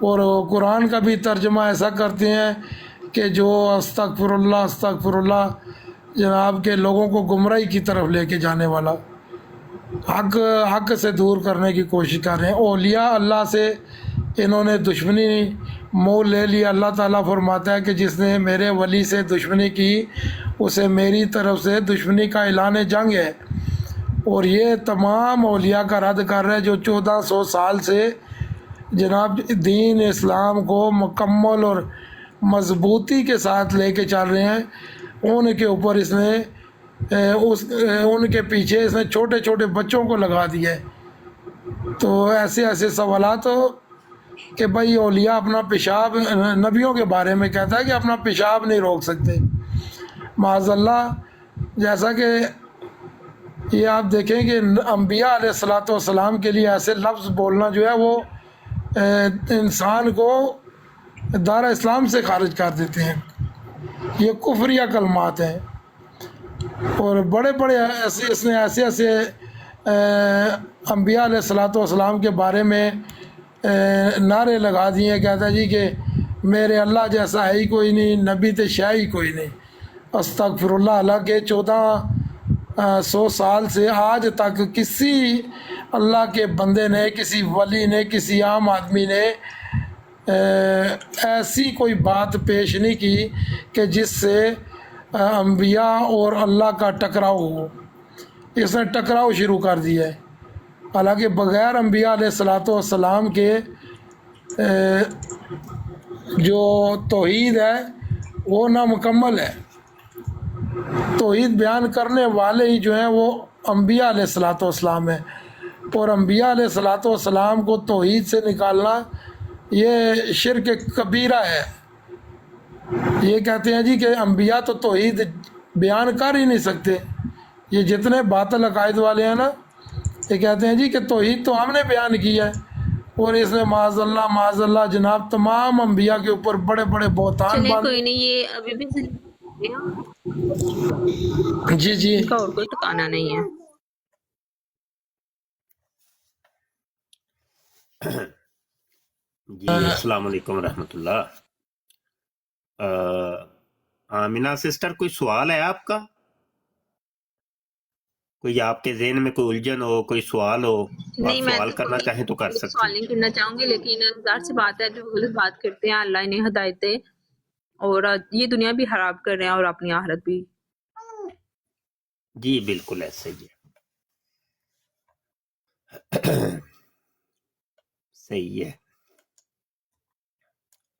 اور قرآن کا بھی ترجمہ ایسا کرتے ہیں کہ جو استغفراللہ جناب کے لوگوں کو گمراہی کی طرف لے کے جانے والا، حق سے دور کرنے کی کوشش کر رہے ہیں۔ اولیاء اللہ سے انہوں نے دشمنی مول لے لی۔ اللہ تعالیٰ فرماتا ہے کہ جس نے میرے ولی سے دشمنی کی اسے میری طرف سے دشمنی کا اعلان جنگ ہے۔ اور یہ تمام اولیاء کا رد کر رہے ہیں جو 1400 سال سے جناب دین اسلام کو مکمل اور مضبوطی کے ساتھ لے کے چل رہے ہیں۔ ان کے اوپر اس نے ان کے پیچھے اس نے چھوٹے چھوٹے بچوں کو لگا دیا ہے۔ تو ایسے سوالات کہ بھائی اولیاء اپنا پیشاب، نبیوں کے بارے میں کہتا ہے کہ اپنا پیشاب نہیں روک سکتے معاذ اللہ۔ جیسا کہ یہ آپ دیکھیں کہ انبیاء علیہ الصلاۃ والسلام کے لیے ایسے لفظ بولنا جو ہے وہ انسان کو دار اسلام سے خارج کر دیتے ہیں۔ یہ کفریہ کلمات ہیں۔ اور بڑے اس نے ایسے انبیاء علیہ الصلاۃ والسلام کے بارے میں نعرے لگا دیے ہیں، کہتا ہے جی کہ میرے اللہ جیسا ہے ہی کوئی نہیں، نبی تے شے ہی کوئی نہیں۔ استغفراللہ، اللہ کے 1400 سال سے آج تک کسی اللہ کے بندے نے، کسی ولی نے، کسی عام آدمی نے ایسی کوئی بات پیش نہیں کی کہ جس سے انبیاء اور اللہ کا ٹکراؤ ہو۔ اس نے ٹکراؤ شروع کر دیا ہے، حالانکہ بغیر انبیاء علیہ الصلاۃ والسلام کے جو توحید ہے وہ نامکمل ہے۔ توحید بیان کرنے والے ہی جو ہیں وہ انبیاء علیہ الصلاۃ والسلام ہیں، اور انبیاء علیہ الصلاۃ والسلام کو توحید سے نکالنا یہ شرک کبیرہ ہے۔ یہ کہتے ہیں جی کہ انبیاء تو توحید بیان کر ہی نہیں سکتے۔ یہ جتنے باطل عقائد والے ہیں نا، یہ کہتے ہیں جی کہ توحید تو ہم نے بیان کیا ہے، اور اس نے معاذ اللہ جناب تمام انبیاء کے اوپر بڑے بڑے بہتان کوئی نہیں، یہ ابھی بھی جی ان کا اور کوئی ٹھکانا نہیں ہے۔ جی السلام علیکم ورحمۃ اللہ۔ آمینہ سسٹر، کوئی سوال ہے آپ کا؟ کوئی آپ کے ذہن میں کوئی الجھن ہو، کوئی سوال ہو، نہیں، آپ میں سوال کرنا چاہیں تو کر سکتے سوال ہیں۔ نہیں کرنا چاہوں گی، لیکن ظاہر سی بات ہے جو غلط بات کرتے ہیں اللہ انہیں ہدایت دے، اور یہ دنیا بھی خراب کر رہے ہیں اور اپنی آخرت بھی۔ جی بالکل ایسے ہی ہے۔ صحیح ہے۔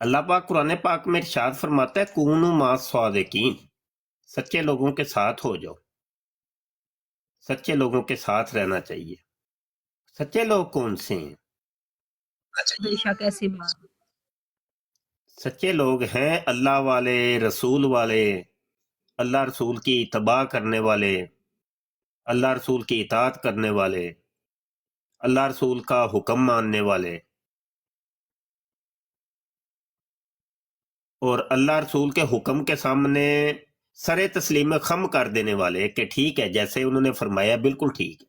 اللہ پاک قرآن پاک میں ارشاد فرماتا ہے کونوا مع الصادقین، سچے لوگوں کے ساتھ ہو جاؤ، سچے لوگوں کے ساتھ رہنا چاہیے۔ سچے لوگ کون سے ہیں؟ بے شک ایسی بات۔ سچے لوگ ہیں اللہ والے، رسول والے، اللہ رسول کی اتباع کرنے والے، اللہ رسول کی اطاعت کرنے والے، اللہ رسول کا حکم ماننے والے، اور اللہ رسول کے حکم کے سامنے سر تسلیم خم کر دینے والے کہ ٹھیک ہے جیسے انہوں نے فرمایا بالکل ٹھیک ہے،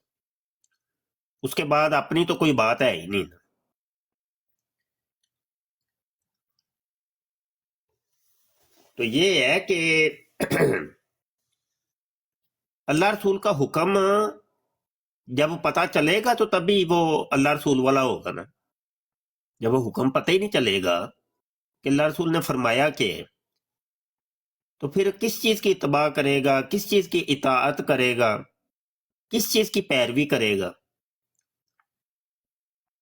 اس کے بعد اپنی تو کوئی بات ہے ہی نہیں۔ تو یہ ہے کہ اللہ رسول کا حکم جب پتہ چلے گا تو تبھی وہ اللہ رسول والا ہوگا نا۔ جب وہ حکم پتہ ہی نہیں چلے گا کہ اللہ رسول نے فرمایا کہ، تو پھر کس چیز کی اتباع کرے گا، کس چیز کی اطاعت کرے گا، کس چیز کی پیروی کرے گا؟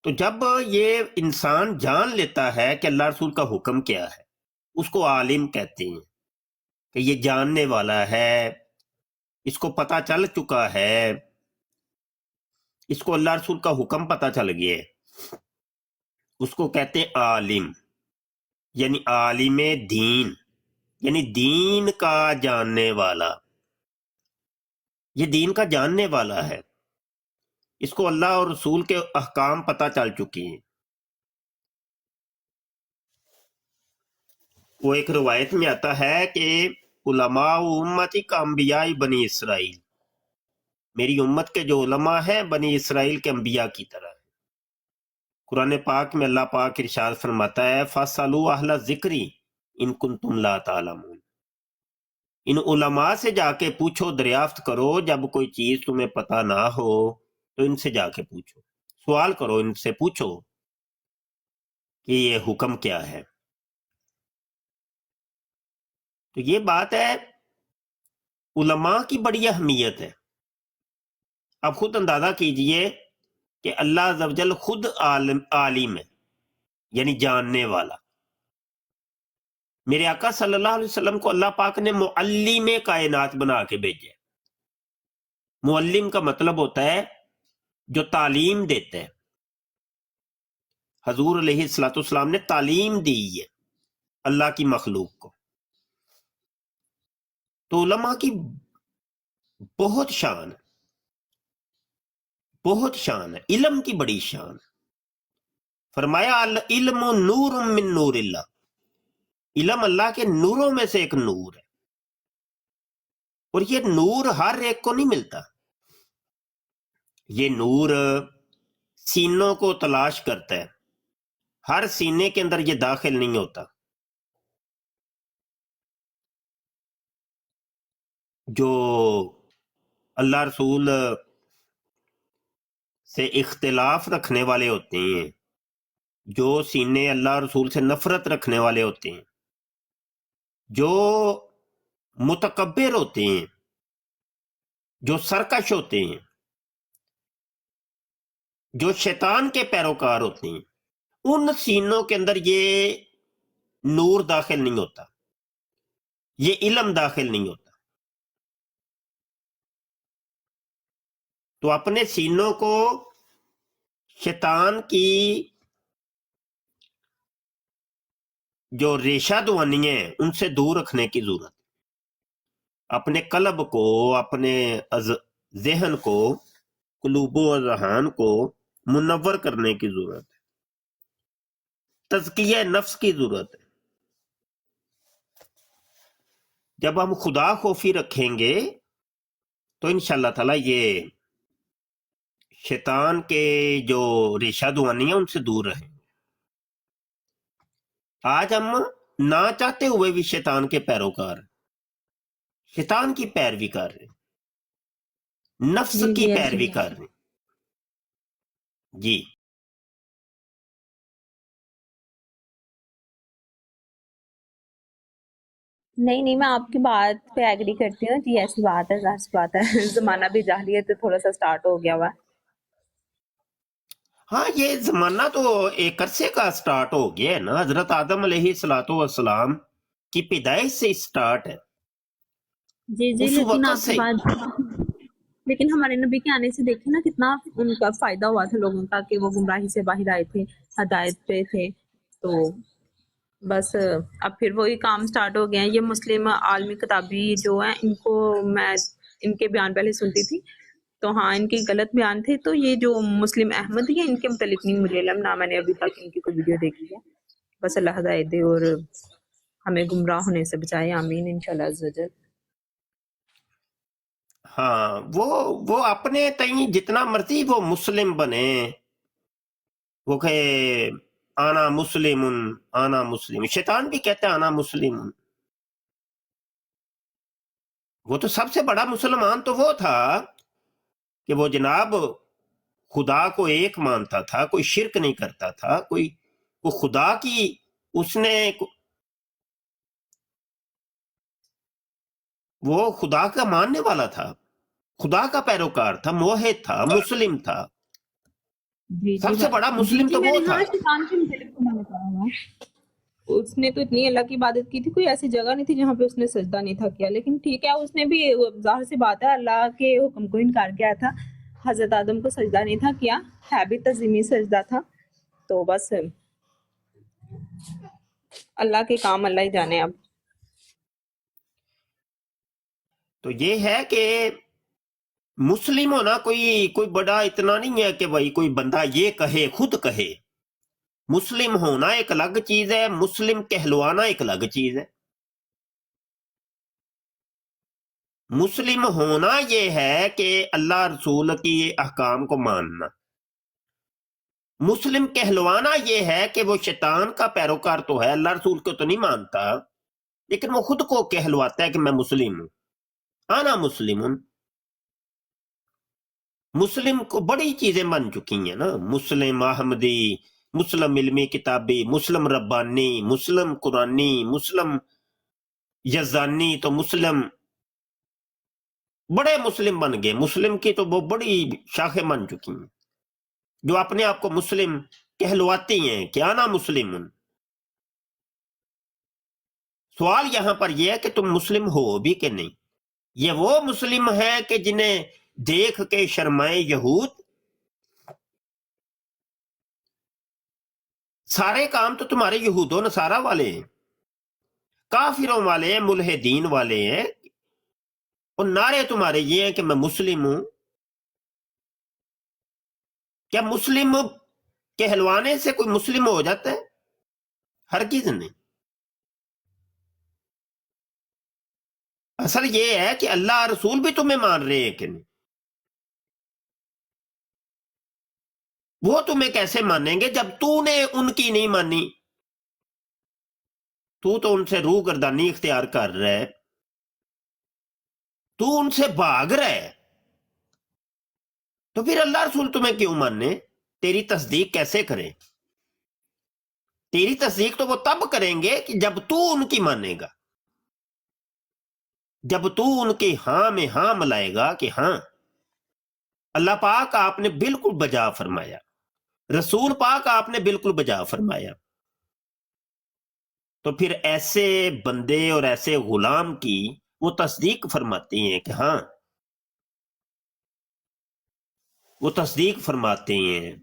تو جب یہ انسان جان لیتا ہے کہ اللہ رسول کا حکم کیا ہے، اس کو عالم کہتے ہیں کہ یہ جاننے والا ہے، اس کو پتہ چل چکا ہے، اس کو اللہ رسول کا حکم پتہ چل گیا ہے، اس کو کہتے ہیں عالم، یعنی عالم دین، یعنی دین کا جاننے والا۔ یہ دین کا جاننے والا ہے، اس کو اللہ اور رسول کے احکام پتہ چل چکے ہیں۔ وہ ایک روایت میں آتا ہے کہ علماء امتی کا انبیاء بنی اسرائیل، میری امت کے جو علماء ہیں بنی اسرائیل کے انبیاء کی طرح ہیں۔ قرآن پاک میں اللہ پاک ارشاد فرماتا ہے فَاسْأَلُوا أَهْلَ الذِّكْرِ إِن كُنتُمْ لَا تَعْلَمُونَ، ان علماء سے جا کے پوچھو، دریافت کرو، جب کوئی چیز تمہیں پتہ نہ ہو تو ان سے جا کے پوچھو، سوال کرو، ان سے پوچھو کہ یہ حکم کیا ہے۔ تو یہ بات ہے، علماء کی بڑی اہمیت ہے۔ اب خود اندازہ کیجئے کہ اللہ عز و جل خود عالم ہے، یعنی جاننے والا۔ میرے آقا صلی اللہ علیہ وسلم کو اللہ پاک نے معلم کائنات بنا کے بھیجا ہے۔ معلم کا مطلب ہوتا ہے جو تعلیم دیتے ہیں۔ حضور علیہ الصلوۃ والسلام نے تعلیم دی ہے اللہ کی مخلوق کو۔ تو علماء کی بہت شان ہے، بہت شان ہے، علم کی بڑی شان ہے۔ فرمایا العلم نور من نور اللہ، علم اللہ کے نوروں میں سے ایک نور ہے، اور یہ نور ہر ایک کو نہیں ملتا۔ یہ نور سینوں کو تلاش کرتا ہے، ہر سینے کے اندر یہ داخل نہیں ہوتا۔ جو اللہ رسول سے اختلاف رکھنے والے ہوتے ہیں، جو سینے اللہ رسول سے نفرت رکھنے والے ہوتے ہیں، جو متکبر ہوتے ہیں، جو سرکش ہوتے ہیں، جو شیطان کے پیروکار ہوتے ہیں، ان سینوں کے اندر یہ نور داخل نہیں ہوتا، یہ علم داخل نہیں ہوتا۔ تو اپنے سینوں کو شیطان کی جو ریشہ دوانی ہیں ان سے دور رکھنے کی ضرورت ہے۔ اپنے قلب کو، اپنے ذہن کو، قلوب و اذہان کو منور کرنے کی ضرورت ہے، تزکیہ نفس کی ضرورت ہے۔ جب ہم خدا خوفی رکھیں گے تو انشاءاللہ تعالی یہ شیطان کے جو ریشہ دوانی ہیں ان سے دور رہیں گے۔ آج ہم نہ چاہتے ہوئے بھی شیطان کے پیروکار، شیطان کی پیروی کر رہے ہیں، نفس جی کی جی پیروی ایسے کر رہے ہیں۔ جی نہیں میں آپ کی بات پہ ایگری کرتی ہوں جی، ایسی بات ہے، ظاہر سی بات ہے زمانہ بھی جاہلیت تھوڑا سا سٹارٹ ہو گیا ہوا ہے۔ ہاں، یہ زمانہ تو ایک عرصے کا سٹارٹ ہو گیا ہے نا، حضرت آدم علیہ الصلوۃ والسلام کی پیدائش سے سٹارٹ ہے، جی اس لیکن وقت آپ کی سے۔ بات، لیکن ہمارے نبی کے آنے سے دیکھیں نا کتنا ان کا فائدہ ہوا تھا لوگوں کا، کہ وہ گمراہی سے باہر آئے تھے، ہدایت پہ تھے۔ تو بس اب پھر وہی کام سٹارٹ ہو گیا ہے۔ یہ مسلم عالمی کتابی جو ہیں، ان کو میں ان کے بیان پہلے سنتی تھی، تو ہاں ان کے غلط بیان تھے۔ تو یہ جو مسلم احمد ہیں، ان کے متعلق نہیں مجھے علم، نہ میں نے ابھی تک ان کی کوئی ویڈیو دیکھی ہے۔ بس اللہ ہدایت دے اور ہمیں گمراہ ہونے سے بچائے، آمین انشاءاللہ عز و جل۔ ہاں، وہ اپنے تئیں جتنا مرضی وہ مسلم بنے، وہ کہ آنا مسلم، آنا مسلم، شیطان بھی کہتا ہے آنا مسلم۔ وہ تو سب سے بڑا مسلمان تو وہ تھا کہ وہ جناب خدا کو ایک مانتا تھا، کوئی شرک نہیں کرتا تھا، کوئی وہ خدا کی، اس نے وہ خدا کا ماننے والا تھا، خدا کا پیروکار تھا، موحد تھا، مسلم تھا۔ جی سب سے بڑا مسلم جی تو میں وہ نے، تھا۔ ہاں شیطان کے متعلق تو میں نے کہا ہوا ہے۔ اس نے تو اتنی اللہ کی عبادت کی تھی، کوئی ایسی جگہ نہیں تھی جہاں پہ اس نے سجدہ نہیں تھا کیا۔ لیکن ٹھیک ہے، اس نے بھی ظاہر سی بات ہے اللہ کے حکم کو انکار کیا تھا، حضرت آدم کو سجدہ نہیں تھا کیا، ہے بھی تزمیمی سجدہ تھا۔ تو بس اللہ کے کام اللہ ہی جانے اب۔ تو یہ ہے کہ مسلم ہونا کوئی بڑا اتنا نہیں ہے کہ بھائی کوئی بندہ یہ کہے، خود کہے۔ مسلم ہونا ایک الگ چیز ہے، مسلم کہلوانا ایک الگ چیز ہے۔ مسلم ہونا یہ ہے کہ اللہ رسول کی احکام کو ماننا، مسلم کہلوانا یہ ہے کہ وہ شیطان کا پیروکار تو ہے، اللہ رسول کو تو نہیں مانتا، لیکن وہ خود کو کہلواتا ہے کہ میں مسلم ہوں، آنا مسلم ہوں۔ مسلم کو بڑی چیزیں بن چکی ہیں نا، مسلم احمدی، مسلم علمی کتابی، مسلم ربانی، مسلم قرآنی، مسلم یزانی، تو مسلم بڑے مسلم بن گئے۔ مسلم کی تو وہ بڑی شاخیں بن چکی ہیں جو اپنے آپ کو مسلم کہلواتی ہیں کہ آنا مسلم ہوں۔ سوال یہاں پر یہ ہے کہ تم مسلم ہو بھی کہ نہیں؟ یہ وہ مسلم ہے کہ جنہیں دیکھ کے شرمائے یہود؟ سارے کام تو تمہارے یہود و نصارہ والے ہیں، کافروں والے ہیں، ملحدین والے ہیں، اور نعرے تمہارے یہ ہیں کہ میں مسلم ہوں۔ کیا مسلم کہلوانے سے کوئی مسلم ہو جاتا ہے؟ ہرگز نہیں۔ اصل یہ ہے کہ اللہ رسول بھی تمہیں مان رہے ہیں کہ نہیں۔ وہ تمہیں کیسے مانیں گے جب تو نے ان کی نہیں مانی؟ تو ان سے روح گردانی اختیار کر رہا ہے، تو ان سے بھاگ رہا ہے، تو پھر اللہ رسول تمہیں کیوں ماننے؟ تیری تصدیق کیسے کریں؟ تیری تصدیق تو وہ تب کریں گے کہ جب تو ان کی مانے گا، جب تو ان کے ہاں میں ہاں ملائے گا کہ ہاں اللہ پاک آپ نے بالکل بجا فرمایا، رسول پاک آپ نے بالکل بجا فرمایا، تو پھر ایسے بندے اور ایسے غلام کی وہ تصدیق فرماتے ہیں کہ ہاں، وہ تصدیق فرماتے ہیں۔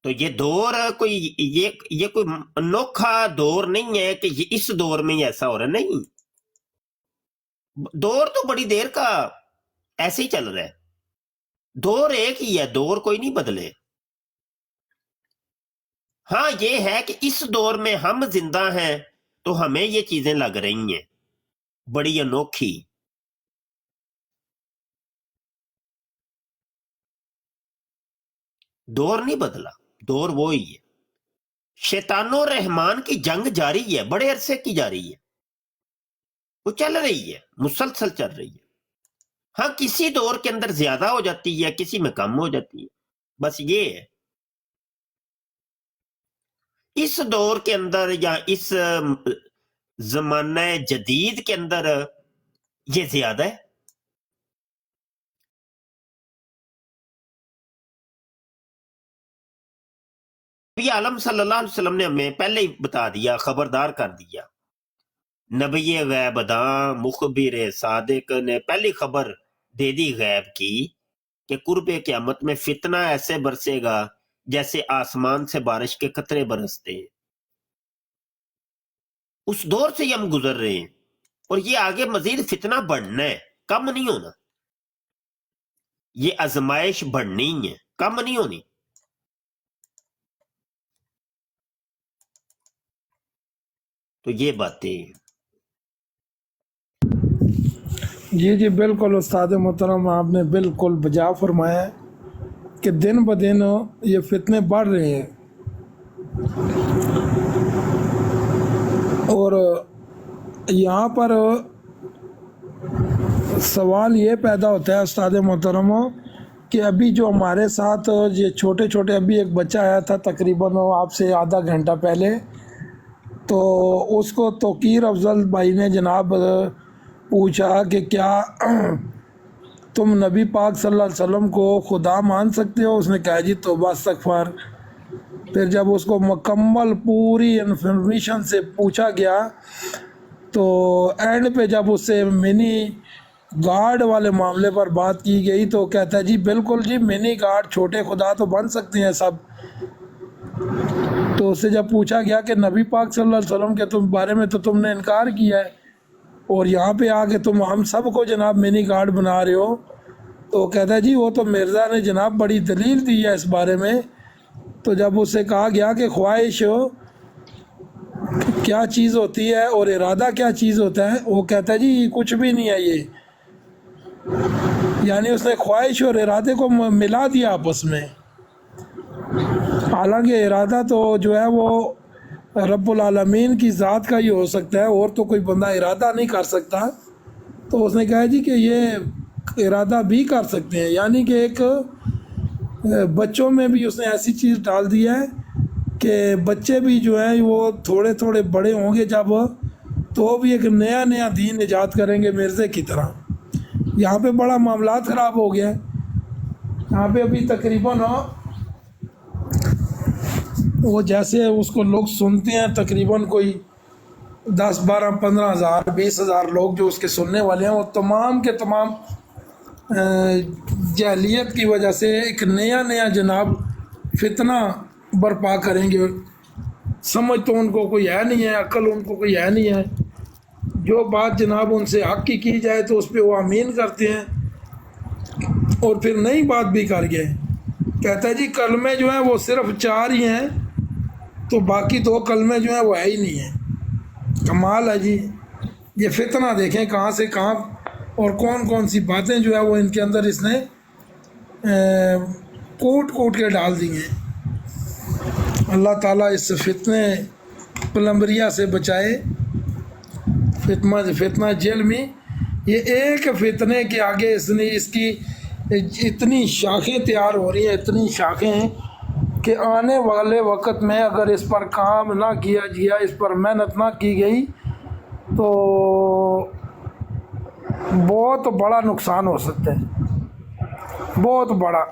تو یہ دور کوئی یہ کوئی انوکھا دور نہیں ہے کہ یہ اس دور میں ہی ایسا ہو رہا ہے، نہیں، دور تو بڑی دیر کا ایسے ہی چل رہا ہے، دور ایک ہی ہے، دور کوئی نہیں بدلے۔ ہاں یہ ہے کہ اس دور میں ہم زندہ ہیں تو ہمیں یہ چیزیں لگ رہی ہیں بڑی انوکھی۔ دور نہیں بدلا، دور وہی ہے۔ شیطان و رحمان کی جنگ جاری ہے، بڑے عرصے کی جاری ہے، وہ چل رہی ہے، مسلسل چل رہی ہے۔ ہاں کسی دور کے اندر زیادہ ہو جاتی ہے، کسی میں کم ہو جاتی ہے، بس یہ ہے۔ اس دور کے اندر یا اس زمانہ جدید کے اندر یہ زیادہ ہے۔ نبی عالم صلی اللہ علیہ وسلم نے ہمیں پہلے ہی بتا دیا، خبردار کر دیا، نبی غیب داں مخبر صادق نے پہلی خبر دے دی غیب کی کہ قرب قیامت میں فتنہ ایسے برسے گا جیسے آسمان سے بارش کے قطرے برستے ہیں۔ اس دور سے ہی ہم گزر رہے ہیں، اور یہ آگے مزید فتنہ بڑھنا ہے، کم نہیں ہونا۔ یہ آزمائش بڑھنی ہے، کم نہیں ہونی۔ تو یہ باتیں جی بالکل استاد محترم، آپ نے بالکل بجا فرمایا ہے کہ دن بدن یہ فتنے بڑھ رہے ہیں، اور یہاں پر سوال یہ پیدا ہوتا ہے استاد محترم کہ ابھی جو ہمارے ساتھ یہ چھوٹے چھوٹے، ابھی ایک بچہ آیا تھا تقریباً آپ سے آدھا گھنٹہ پہلے، تو اس کو توقیر افضل بھائی نے جناب پوچھا کہ کیا تم نبی پاک صلی اللہ علیہ وسلم کو خدا مان سکتے ہو؟ اس نے کہا جی توبہ استغفار۔ پھر جب اس کو مکمل پوری انفارمیشن سے پوچھا گیا تو اینڈ پہ جب اس سے منی گاڈ والے معاملے پر بات کی گئی تو کہتا ہے جی بالکل جی، منی گاڈ چھوٹے خدا تو بن سکتے ہیں سب۔ تو اس سے جب پوچھا گیا کہ نبی پاک صلی اللہ علیہ وسلم کے بارے میں تو تم نے انکار کیا ہے، اور یہاں پہ آ کے تم ہم سب کو جناب منی گاڈ بنا رہے ہو، تو کہتا ہے جی وہ تو مرزا نے جناب بڑی دلیل دی ہے اس بارے میں۔ تو جب اس سے کہا گیا کہ خواہش کیا چیز ہوتی ہے اور ارادہ کیا چیز ہوتا ہے؟ وہ کہتا ہے جی یہ کچھ بھی نہیں ہے یہ، یعنی اس نے خواہش اور ارادے کو ملا دیا آپس میں، حالانکہ ارادہ تو جو ہے وہ رب العالمین کی ذات کا ہی ہو سکتا ہے، اور تو کوئی بندہ ارادہ نہیں کر سکتا۔ تو اس نے کہا جی کہ یہ ارادہ بھی کر سکتے ہیں، یعنی کہ ایک بچوں میں بھی اس نے ایسی چیز ڈال دی ہے کہ بچے بھی جو ہیں وہ تھوڑے تھوڑے بڑے ہوں گے جب، تو بھی ایک نیا نیا دین ایجاد کریں گے مرزے کی طرح۔ یہاں پہ بڑا معاملات خراب ہو گیا ہے، یہاں پہ ابھی تقریباً وہ جیسے اس کو لوگ سنتے ہیں تقریباً کوئی 10 12 15 ہزار 20 ہزار لوگ جو اس کے سننے والے ہیں، وہ تمام کے تمام جہلیت کی وجہ سے ایک نیا نیا جناب فتنہ برپا کریں گے۔ سمجھ تو ان کو کوئی ہے نہیں ہے، عقل ان کو کوئی ہے نہیں ہے، جو بات جناب ان سے حق کی جائے تو اس پہ وہ آمین کرتے ہیں، اور پھر نئی بات بھی کر گئے۔ کہتا ہے جی کلمے جو ہیں وہ صرف 4 ہی ہیں، تو باقی 2 کلمے جو ہیں وہ ہے ہی نہیں ہیں۔ کمال ہے جی، یہ فتنہ دیکھیں کہاں سے کہاں اور کون کون سی باتیں جو ہے وہ ان کے اندر اس نے کوٹ کوٹ کے ڈال دی ہیں۔ اللہ تعالیٰ اس فتنے پلمبریا سے بچائے، فتنہ جیل میں۔ یہ ایک فتنے کے آگے اس کی اتنی شاخیں تیار ہو رہی ہیں، اتنی شاخیں ہیں کہ آنے والے وقت میں اگر اس پر کام نہ کیا گیا، اس پر محنت نہ کی گئی، تو بہت بڑا نقصان ہو سکتا ہے، بہت بڑا۔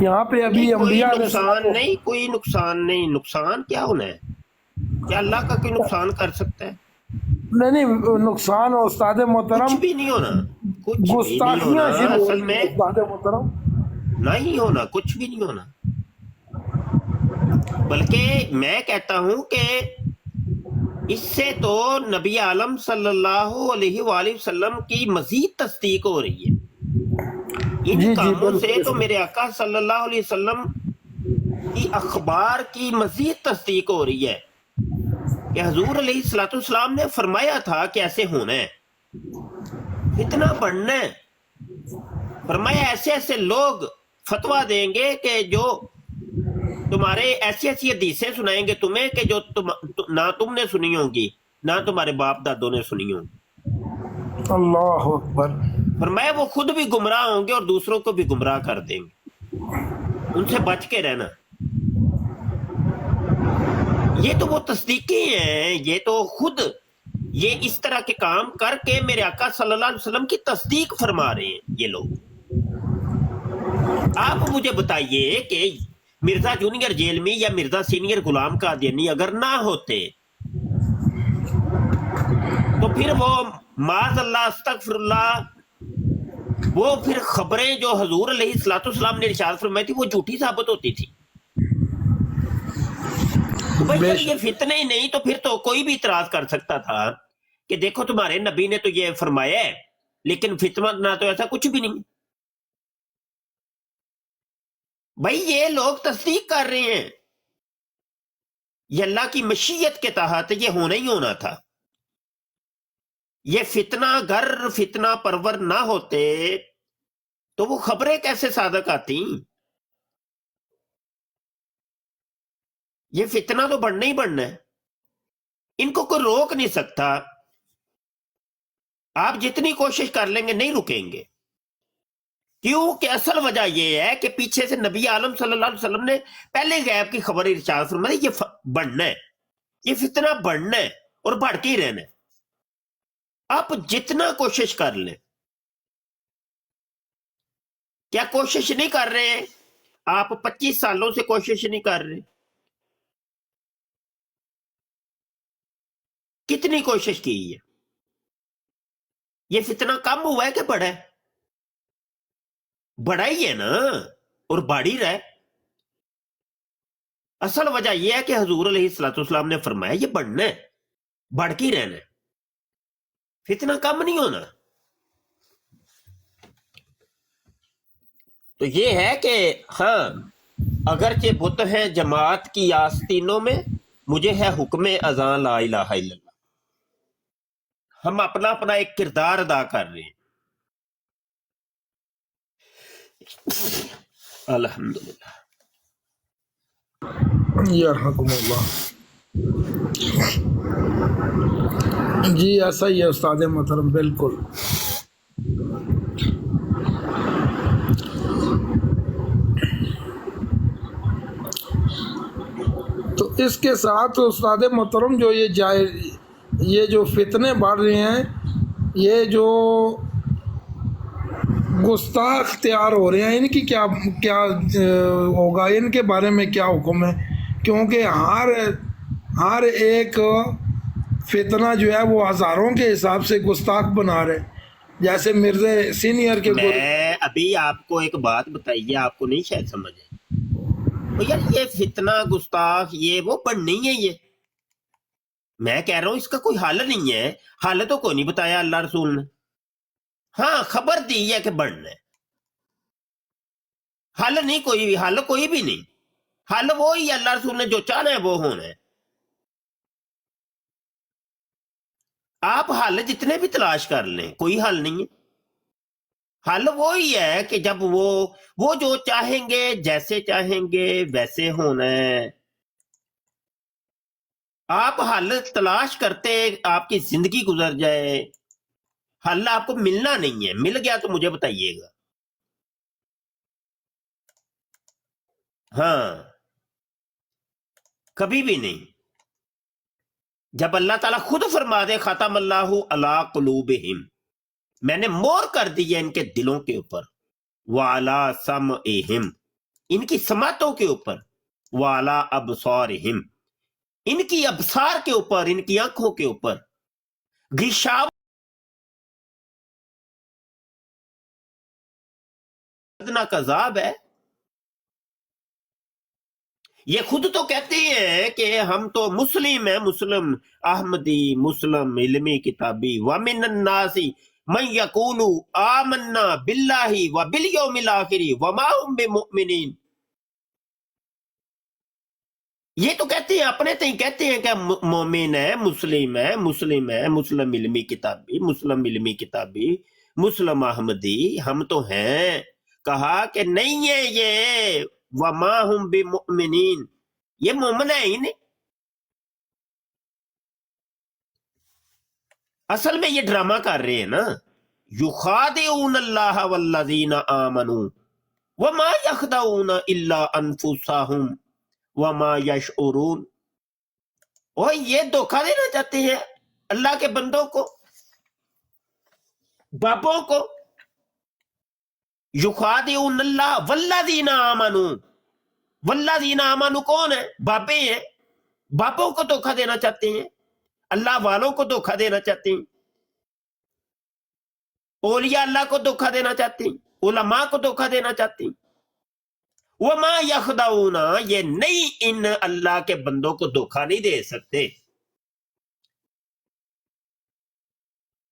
یہاں پہ ابھی کوئی انبیاء نقصان نہیں، کوئی نقصان نہیں۔ نقصان کیا ہونا ہے؟ کیا اللہ کا کوئی نقصان کر سکتا ہے؟ نہیں نقصان استاد محترم، کچھ بھی نہیں ہونا، کچھ بھی نہیں گستاخیاں ہونا، شروع اصل میں استاد محترم نہیں ہونا، کچھ بھی نہیں ہونا۔ بلکہ میں کہتا ہوں کہ اس سے تو نبی عالم صلی اللہ علیہ وآلہ وسلم کی مزید تصدیق ہو رہی ہے۔ ان کاموں سے تو میرے آقا صلی اللہ علیہ وسلم کی اخبار کی مزید تصدیق ہو رہی ہے کہ حضور علیہ الصلوۃ والسلام نے فرمایا تھا کہ ایسے ہونا ہے، فتنہ بڑھنا ہے۔ فرمایا ایسے ایسے لوگ فتویٰ دیں گے کہ جو تمہارے ایسی ایسی حدیثیں سنائیں گے تمہیں کہ جو نہ تم نے سنی ہوں گی، نہ تمہارے باپ دادوں نے سنی ہوں گی۔ اللہ اکبر۔ فرمایا وہ خود بھی گمراہ ہوں گے اور دوسروں کو بھی گمراہ کر دیں گے، ان سے بچ کے رہنا۔ یہ تو وہ تصدیقی ہیں، یہ تو خود یہ اس طرح کے کام کر کے میرے آقا صلی اللہ علیہ وسلم کی تصدیق فرما رہے ہیں یہ لوگ۔ آپ مجھے بتائیے کہ مرزا جونیئر جیلمی یا مرزا سینئر غلام قادیانی اگر نہ ہوتے تو پھر وہ معاذ اللہ استغفر اللہ، وہ پھر خبریں جو حضور علیہ الصلوۃ والسلام نے ارشاد فرمائی تھی وہ جھوٹی ثابت ہوتی تھی۔ تو بھائی جب یہ فتنے ہی نہیں تو پھر تو کوئی بھی اعتراض کر سکتا تھا کہ دیکھو تمہارے نبی نے تو یہ فرمایا ہے، لیکن فتنہ نہ تو ایسا کچھ بھی نہیں۔ بھائی یہ لوگ تصدیق کر رہے ہیں، یہ اللہ کی مشیت کے تحت یہ ہونا ہی ہونا تھا۔ یہ فتنہ گر فتنہ پرور نہ ہوتے تو وہ خبریں کیسے صادق آتی؟ یہ فتنہ تو بڑھنا ہی بڑھنا ہے، ان کو کوئی روک نہیں سکتا۔ آپ جتنی کوشش کر لیں گے نہیں رکیں گے، کیونکہ اصل وجہ یہ ہے کہ پیچھے سے نبی عالم صلی اللہ علیہ وسلم نے پہلے غیب کی خبر ارشاد فرمائی، یہ بڑھنا ہے، یہ فتنہ بڑھنا ہے اور بڑھ کے ہی رہنا ہے۔ آپ جتنا کوشش کر لیں، کیا کوشش نہیں کر رہے ہیں؟ آپ 25 سالوں سے کوشش نہیں کر رہے، کتنی کوشش کی ہے؟ یہ فتنہ کم ہوا ہے کہ بڑھا ہے؟ بڑا ہی ہے نا، اور بڑھ ہی رہا ہے۔ اصل وجہ یہ ہے کہ حضور علیہ الصلوۃ والسلام نے فرمایا یہ بڑھنا ہے، بڑھ کے ہی رہنا ہے، فتنہ کم نہیں ہونا۔ تو یہ ہے کہ ہاں اگرچہ بت ہیں جماعت کی آستینوں میں، مجھے ہے حکم اذان لا الہ الا اللہ. ہم اپنا اپنا ایک کردار ادا کر رہے ہیں. الحمدللہ. یرحمکم اللہ. جی ایسا ہی ہے استاد محترم، بالکل. تو اس کے ساتھ استاد محترم جو یہ جو فتنے بڑھ رہے ہیں، یہ جو گستاخ تیار ہو رہے ہیں، ان کی کیا کیا ہوگا، ان کے بارے میں کیا حکم ہے؟ کیونکہ ہر ایک فتنہ جو ہے وہ ہزاروں کے حساب سے گستاخ بنا رہے، جیسے مرزا سینئر کے میں ابھی آپ کو ایک بات بتائیے، آپ کو نہیں شاید سمجھ ہے یار، یہ فتنہ گستاخ یہ وہ بڑھ نہیں ہے. یہ میں کہہ رہا ہوں اس کا کوئی حل نہیں ہے. حل تو کوئی نہیں بتایا اللہ رسول نے. ہاں خبر دی ہے کہ بڑھنا ہے. حل نہیں کوئی بھی، حل کوئی بھی نہیں. حل وہی اللہ رسول نے جو چاہنا ہے وہ ہونا ہے. آپ حل جتنے بھی تلاش کر لیں کوئی حل نہیں ہے. حل وہی ہے کہ جب وہ جو چاہیں گے، جیسے چاہیں گے ویسے ہونا ہے. آپ حل تلاش کرتے آپ کی زندگی گزر جائے، حل آپ کو ملنا نہیں ہے. مل گیا تو مجھے بتائیے گا. ہاں کبھی بھی نہیں. جب اللہ تعالیٰ خود فرما دے ختم اللہ علی قلوبہم، میں نے مور کر دی ہے ان کے دلوں کے اوپر، وعلی سمعہم، ان کی سماعتوں کے اوپر، وعلی ابصارہم، ان کی ابصار کے اوپر، ان کی آنکھوں کے اوپر، غشاوہ دردناک عذاب ہے. یہ خود تو کہتے ہیں کہ ہم تو مسلم ہیں، مسلم احمدی، مسلم علمی کتابی. وَمِنَ النَّاسِ مَن يَقُولُ آمَنَّا بِاللَّهِ وَبِالْيَوْمِ الْآخِرِ وَمَا هُمْ بِمُؤْمِنِينَ. یہ تو کہتے ہیں، اپنے تئیں کہتے ہیں کہ مومن ہے، مسلم ہے، مسلم ہے، مسلم علمی کتابی، مسلم علمی کتابی، مسلم احمدی ہم تو ہیں. کہا کہ نہیں ہے یہ وما ہم بمؤمنین، یہ مومن ہے ہی نہیں. اصل میں یہ ڈرامہ کر رہے ہیں نا. یخادعون اللہ والذین آمنوا وما یخدعون الا انفسهم وما یشعرون. اور یہ دھوکہ دینا چاہتے ہیں اللہ کے بندوں کو، بابوں کو. یخادعون اللہ والذین آمنوا، والذین آمنوا کون ہے؟ بابے ہیں. بابوں کو دھوکہ دینا چاہتے ہیں، اللہ والوں کو دھوکہ دینا چاہتے ہیں، اولیاء اللہ کو دھوکہ دینا چاہتے ہیں، علماء کو دھوکہ دینا چاہتے ہیں. وما یخدعون، یہ نہیں ان اللہ کے بندوں کو دھوکہ نہیں دے سکتے.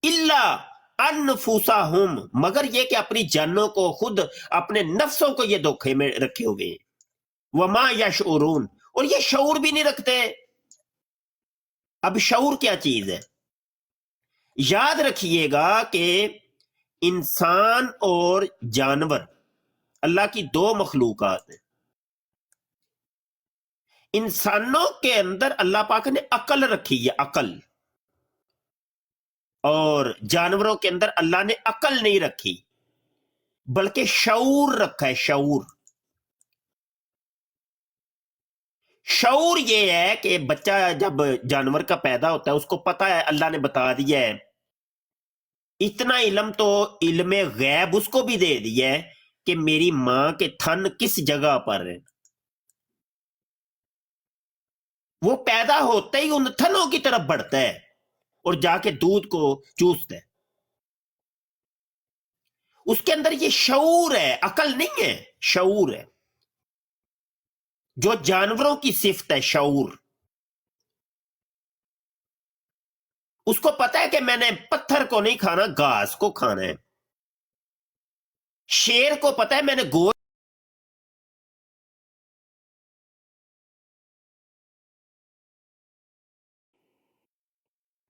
الا انفسہم، مگر یہ کہ اپنی جانوں کو، خود اپنے نفسوں کو یہ دھوکے میں رکھے ہوئے ہیں. وما یشعرون، اور یہ شعور بھی نہیں رکھتے. اب شعور کیا چیز ہے؟ یاد رکھیے گا کہ انسان اور جانور اللہ کی دو مخلوقات ہیں. انسانوں کے اندر اللہ پاک نے عقل رکھی ہے، عقل، اور جانوروں کے اندر اللہ نے عقل نہیں رکھی بلکہ شعور رکھا ہے. شعور یہ ہے کہ بچہ جب جانور کا پیدا ہوتا ہے اس کو پتا ہے، اللہ نے بتا دیا ہے. اتنا علم تو علم غیب اس کو بھی دے دیا ہے کہ میری ماں کے تھن کس جگہ پر ہے. وہ پیدا ہوتا ہی ان تھنوں کی طرف بڑھتا ہے اور جا کے دودھ کو چوستا ہے. اس کے اندر یہ شعور ہے، عقل نہیں ہے، شعور ہے. جو جانوروں کی صفت ہے شعور. اس کو پتا ہے کہ میں نے پتھر کو نہیں کھانا، گھاس کو کھانا ہے. شیر کو پتا ہے میں نے گوشت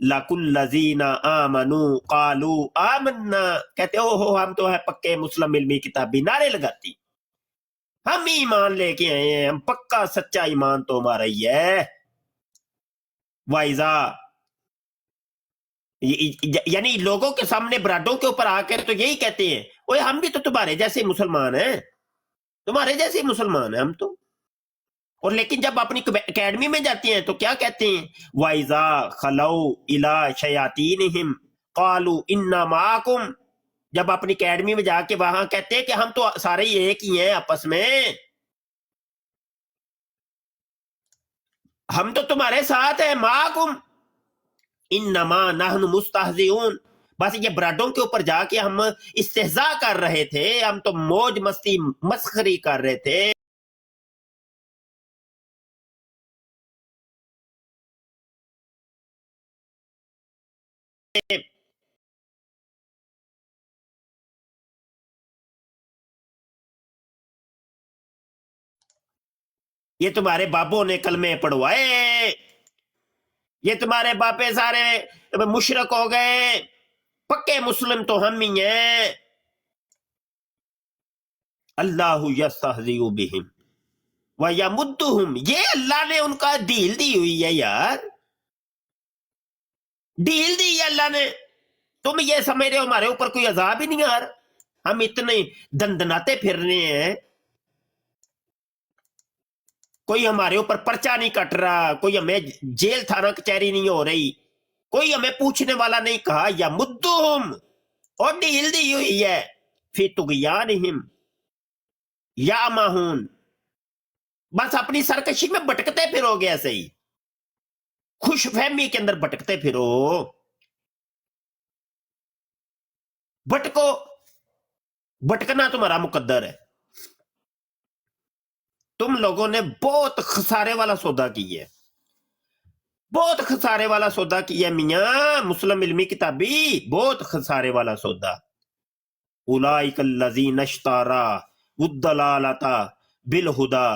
لَكُلَّذِينَ آمَنُوا قَالُوا آمَنَّا، کہتے ہو ہم تو ہے پکے مسلم علمی کتابی، نعرے لگاتی ہم ایمان لے کے آئے ہیں، ہم پکا سچا ایمان تو ہمارا ہی ہے۔ وائزا، یعنی لوگوں کے سامنے برادوں کے اوپر آ کر تو یہی کہتے ہیں اوے ہم بھی تو تمہارے جیسے مسلمان ہیں، تمہارے جیسے مسلمان ہیں ہم تو، اور لیکن جب اپنی اکیڈمی میں جاتے ہیں تو کیا کہتے ہیں؟ وَإِذَا خَلَوْا إِلَىٰ شَيَاطِينِهِمْ قَالُوا إِنَّا مَعَكُمْ، جب اپنی اکیڈمی میں جا کے وہاں کہتے ہیں کہ ہم تو سارے ہی ایک ہی ہیں آپس میں، ہم تو تمہارے ساتھ ہیں، مَعَكُمْ إِنَّمَا نَحْنُ مُسْتَهْزِئُونَ، بس یہ برادوں کے اوپر جا کے ہم استہزاء کر رہے تھے، ہم تو موج مستی مسخری کر رہے تھے۔ یہ تمہارے بابوں نے کلمے پڑھوائے، یہ تمہارے باپے سارے مشرک ہو گئے، پکے مسلم تو ہم ہی ہیں۔ اللہ یستہزئ بہم ویمدہم، یہ اللہ نے ان کا ڈیل دی ہوئی ہے یار، ڈیل دی ہے اللہ نے۔ تم یہ سمجھ رہے ہو ہمارے اوپر کوئی عذاب ہی نہیں آ رہا، ہم اتنے دندناتے پھر رہے ہیں، کوئی ہمارے اوپر پرچہ نہیں کٹ رہا، کوئی ہمیں جیل تھانہ کچہری نہیں ہو رہی، کوئی ہمیں پوچھنے والا نہیں، کہا یا مدہم، اور ڈیل دی ہوئی ہے، فی طغیانہم یعمہون، بس اپنی سرکشی میں بھٹکتے پھرو گے، ایسے ہی خوش فہمی کے اندر بھٹکتے پھرو، بھٹکو، بھٹکنا تمہارا مقدر ہے۔ تم لوگوں نے بہت خسارے والا سودا کی ہے، بہت خسارے والا سودا کیا ہے میاں، مسلم علمی کتابی، بہت خسارے والا سودا۔ اولئک الذین اشتروا الضلالۃ بالہدی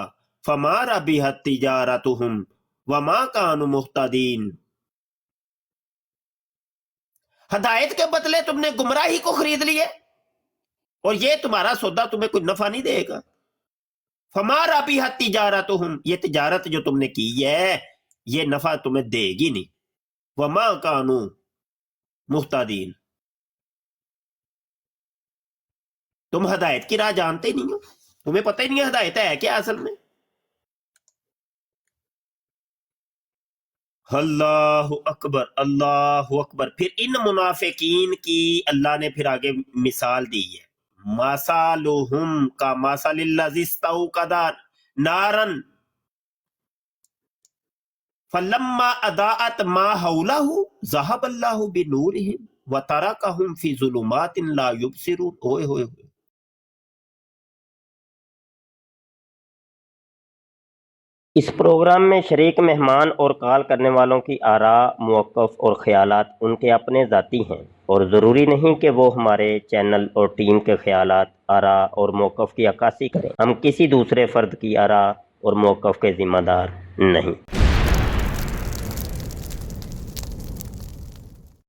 فما ربحت تجارتہم وما کانوا مہتدین، ہدایت کے بدلے تم نے گمراہی کو خرید لیے، اور یہ تمہارا سودا تمہیں کوئی نفع نہیں دے گا۔ فما ربحت تجارتہم، یہ تجارت جو تم نے کی ہے یہ نفع تمہیں دے گی نہیں۔ وما کانوا مہتدین، تم ہدایت کی راہ جانتے ہی نہیں ہو، تمہیں پتہ ہی نہیں ہے ہدایت ہے کیا اصل میں۔ اللہ اکبر، اللہ اکبر۔ پھر ان منافقین کی اللہ نے پھر آگے مثال دی ہے، مثالہم کا مثل الذی استوقد نارا فلما اضاءت ما حولہ ذہب اللہ بنورہم وترکہم فی ظلمات لا یبصرون۔ اوئے ہوئے ہوئے، اس پروگرام میں شریک مہمان اور کال کرنے والوں کی آراء، موقف اور خیالات ان کے اپنے ذاتی ہیں، اور ضروری نہیں کہ وہ ہمارے چینل اور ٹیم کے خیالات، آراء اور موقف کی عکاسی کریں۔ ہم کسی دوسرے فرد کی آراء اور موقف کے ذمہ دار نہیں۔